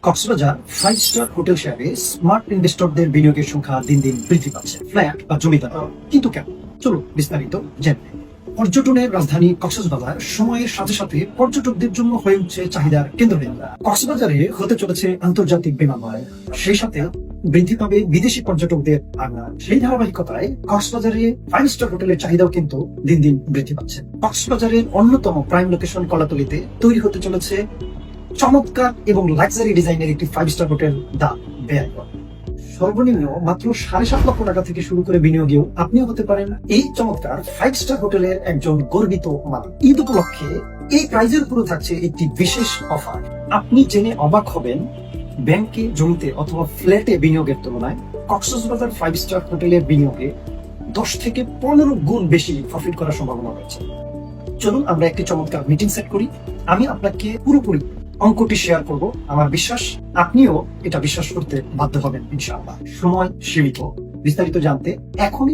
Cox's Bazar 5 star hotel শেয়ারে smart ইনভেস্টরদের বিনিয়োগের সংখ্যা দিন দিন বৃদ্ধি পাচ্ছে। ফ্ল্যাট বা জমিদার কিন্তু কেন? চলুন বিস্তারিত জেনে নিই। পর্যটনের রাজধানী কক্সবাজার সময়ের সাথে সাথে পর্যটকদের জন্য হয়ে উঠছে চাহিদার কেন্দ্রবিন্দু। কক্সবাজারে হতে চলেছে আন্তর্জাতিক বিমানবন্দর, সেই সাথে বৃদ্ধি পাবে বিদেশি পর্যটকদের আনা। সেই ধারাবাহিকতায় কক্সবাজারে 5 স্টার হোটেলের চাহিদাও কিন্তু দিন দিন বৃদ্ধি পাচ্ছে। কক্সবাজারের অন্যতম প্রাইম লোকেশন কলাতলিতে তৈরি হতে চলেছে চমৎকার এবং লাক্সারি ডিজাইনের একটি 5 স্টার হোটেল, দা বেআইকন। সর্বনিম্ন মাত্র 7.5 লক্ষ টাকা থেকে শুরু করে বিনিয়োগেও আপনিও হতে পারেন এই চমৎকার 5 স্টার হোটেলের একজন গর্বিত মালিক। ঈদ উপলক্ষে এই প্রাইজের উপরে থাকছে একটি বিশেষ অফার। আপনি জেনে অবাক হবেন, ব্যাংকে, জমিতে অথবা ফ্ল্যাটে বিনিয়োগের তুলনায় কক্সবাজার 5 স্টার হোটেলের বিনিয়োগে 10 থেকে 15 গুণ বেশি প্রফিট করার সম্ভাবনা রয়েছে। চলুন আমরা একটি চমৎকার মিটিং সেট করি। আমি আপনাকে পুরোপুরি অঙ্কটি শেয়ার করব। আমার বিশ্বাস আপনিও এটা বিশ্বাস করতে বাধ্য হবেন ইনশাআল্লাহ। সময় সীমিত। বিস্তারিত জানতে এখনই